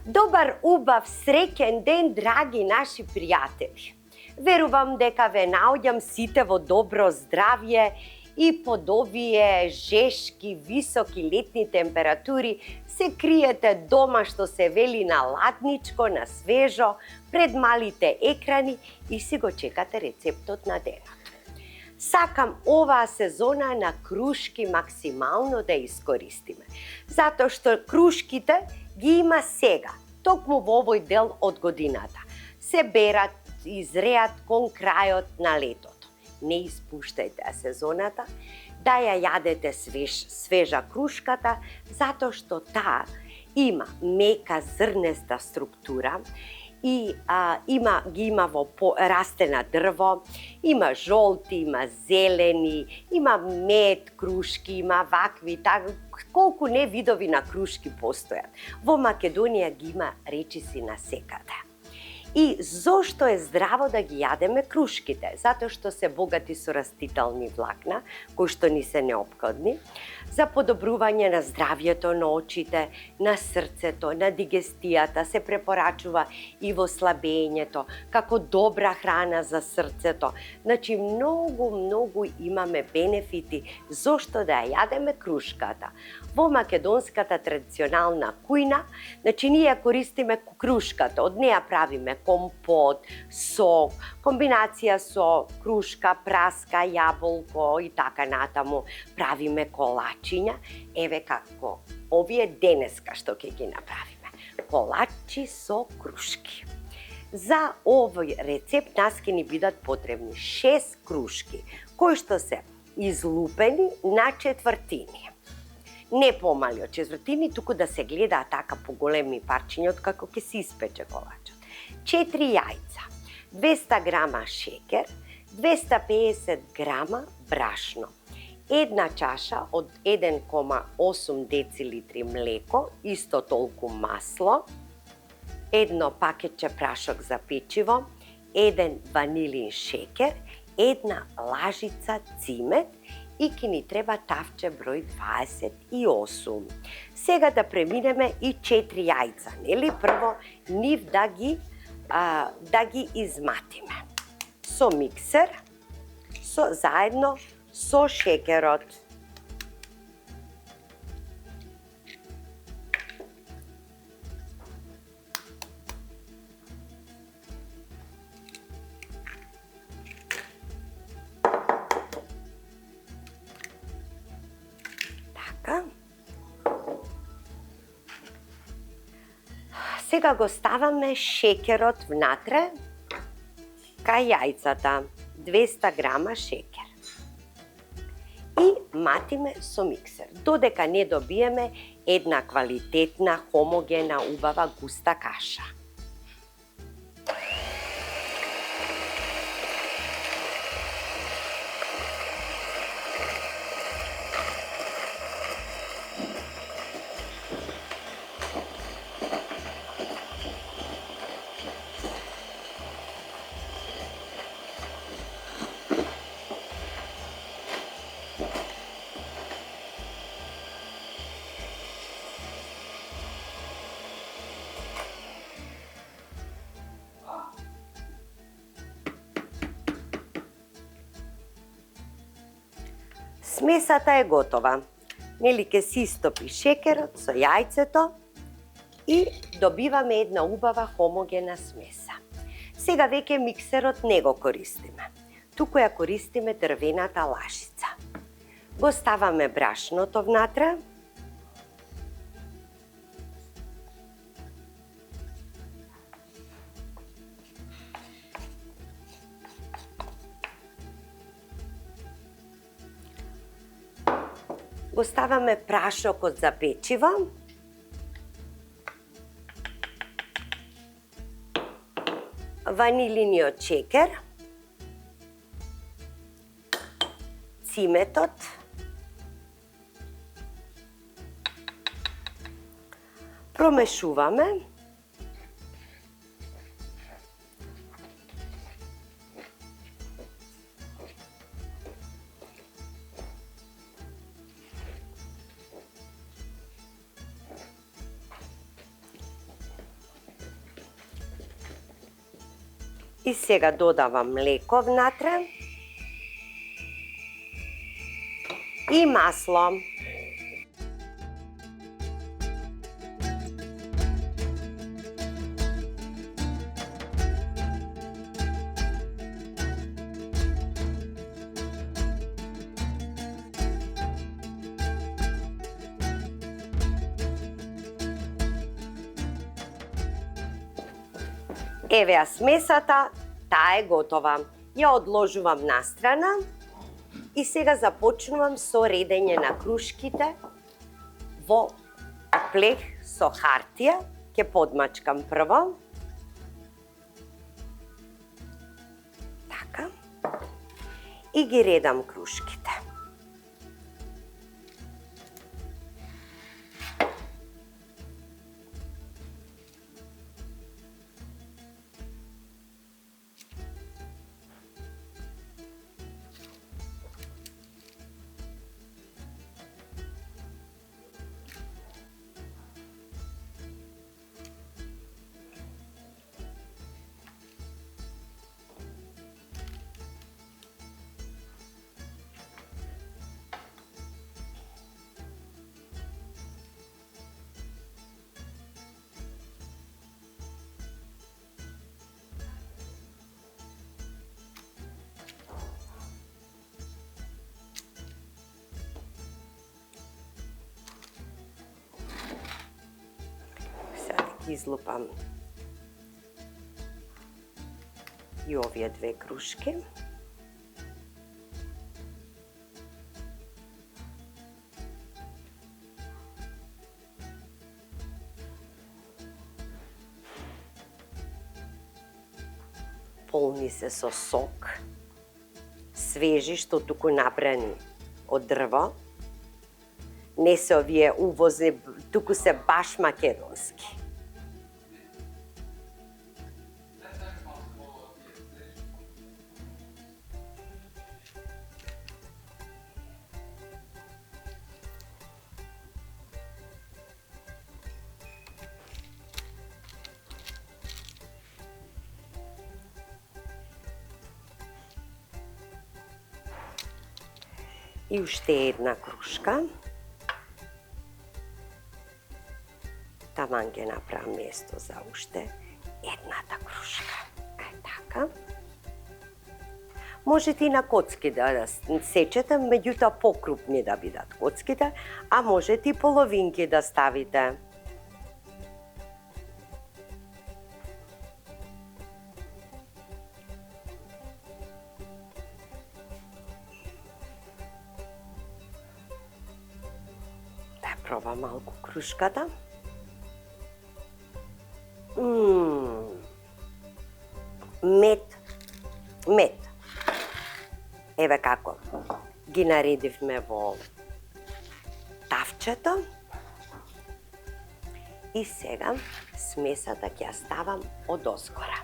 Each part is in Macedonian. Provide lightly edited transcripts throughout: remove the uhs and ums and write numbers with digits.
Добар, убав, среќен ден, драги наши пријатели. Верувам дека ве наоѓам сите во добро здравје и под овие жешки, високи летни температури се криете дома, што се вели, на ладничко, на свежо, пред малите екрани и си го чекате рецептот на денот. Сакам оваа сезона на крушки максимално да искористиме, затоа што крушките ги има сега, токму во овој дел од годината. Се берат, изреат кон крајот на летото. Не испуштајте сезоната, да ја јадете свежа крушката, затоа што таа има мека зрнеста структура и ги има во расте на дрво, има жолти, има зелени, има мед крушки, има вакви, колку не видови на крушки постојат. Во Македонија ги има речиси на секаде. И зошто е здраво да ги јадеме крушките? Затоа што се богати со растителни влакна, кои што ни се неопходни, за подобрување на здравјето на очите, на срцето, на дигестијата, се препорачува и во слабењето, како добра храна за срцето. Значи, многу имаме бенефити зошто да ја јадеме крушката. Во македонската традиционална кујна, значи ние користиме крушката, од неја правиме компот, сок, комбинација со крушка, праска, јаболко и така натаму, правиме колачиња, еве како овие денеска што ќе ги направиме. Колачи со крушки. За овој рецепт нас ќе ни бидат потребни 6 крушки, кои што се излупени на четвртини. Не помали од четвртини, туку да се гледаат така поголеми парчиња, како ќе се испече колачот. 4 јајца, 200 грама шекер, 250 грама брашно, една чаша од 1,8 децилитри млеко, исто толку масло, едно пакетче прашок за печиво, 1 ванилин шекер, една лажица цимет и ќе ни треба тавче број 28. Сега да преминеме и 4 јајца, нели? Прво нив да ги изматиме со миксер, заедно со шекерот. Така. Сега го ставаме шекерот внатре кај јајцата, 200 грама шекер. И матиме со миксер, додека не добиеме една квалитетна, хомогена, убава, густа каша. Смесата е готова. Нели ќе се истопи шекерот со јајцето и добиваме една убава хомогена смеса. Сега веќе миксерот не го користиме, туку ја користиме дрвената лажица. Го ставаме брашното внатре. Го ставаме прашокот за печиво. Ванилиниот шекер. Циметот. Промешуваме. И сега додавам млеко внатре и масло. Еве ја смесата, таа е готова. Ја одложувам настрана и сега започнувам со редење на крушките во плех со хартија. Ќе подмачкам прво. Така. И ги редам крушките. Излупам и овие две крушки. Полни се со сок, свежи, што туку набрани од дрво. Не се овие увозни, туку се баш македонски. И уште една крушка. Таман ќе направам место за уште едната крушка. Така. Можете и на коцки да сечете, меѓутоа покрупни да бидат коцките, а можете и половинки да ставите. Проба малку крушката. Мед. Еве како. Ги наредивме во тавчето. И сега смесата ќе ја ставам одоскора.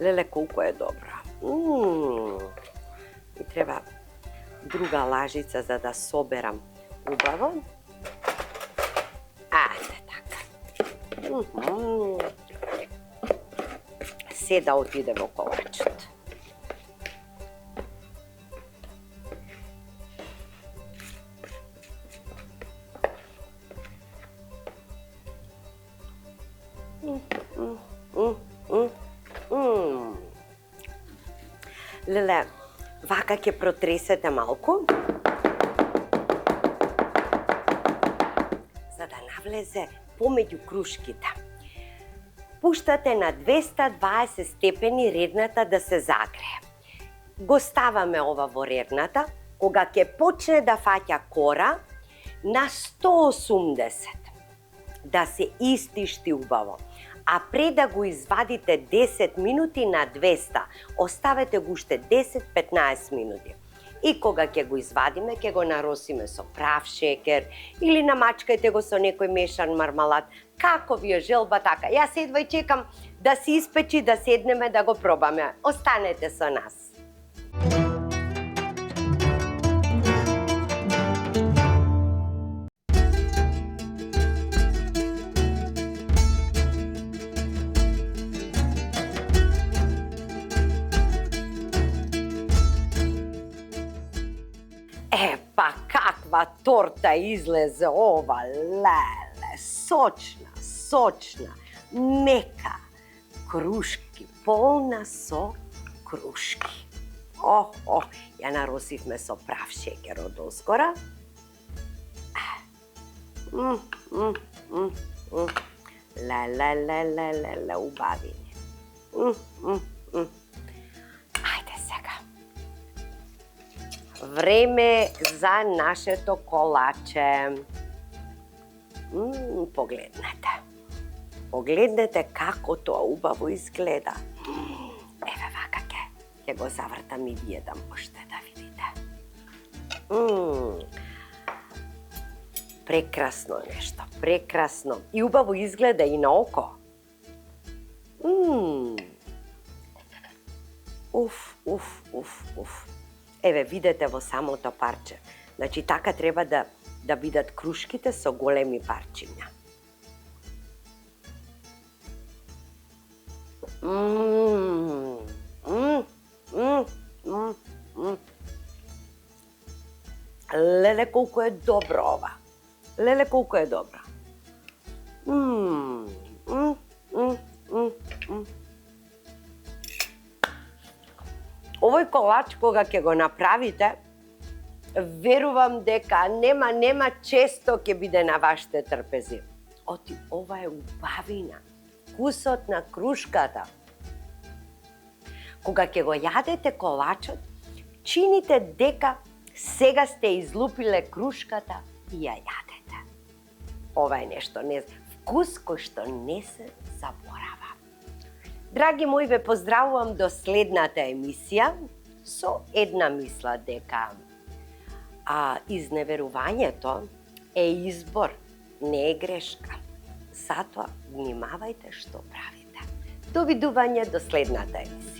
Леле, колку е добра. И треба друга лажица за да соберам убаво. Така. Се да отиде во ковачот. Леле, вака ќе протресете малку навлезе помеѓу крушките. Пуштате на 220 степени редната да се загрее. Го ставаме ова во редната, кога ќе почне да фаќа кора, на 180 да се истишти убаво. А пред да го извадите 10 минути на 200, оставете го уште 10-15 минути. И кога ќе го извадиме, ќе го наросиме со прав шекер или намачкајте го со некој мешан мармалад, како ви е желба така. Јас едва и чекам да се испечи, да седнеме да го пробаме. Останете со нас. Па каква торта излезе ова, леле, сочна, мека, крушки, полна со крушки. Ја наросивме со прав шекер од озгора. Леле, убавини. Ајде сега. Време за нашето колаче. Погледнете како тоа убаво изгледа. Еве вака ќе го завртам и ви едам уште да видите. Прекрасно нешто, прекрасно. И убаво изгледа и на око. Еве, видете во самото парче. Значи, така треба да бидат крушките со големи парчиња. Леле, колку е добро ова. Леле, колку е добро. Овој колач, кога ќе го направите, верувам дека нема често ќе биде на вашите трпези. Оти, ова е убавина, вкусот на крушката. Кога ќе го јадете колачот, чините дека сега сте излупиле крушката и ја јадете. Ова е нешто, вкус кој што не се заборава. Драги мои, ве поздравувам до следната емисија со една мисла дека изневерувањето е избор, не е грешка. Затоа внимавајте што правите. Довидување до следната емисија.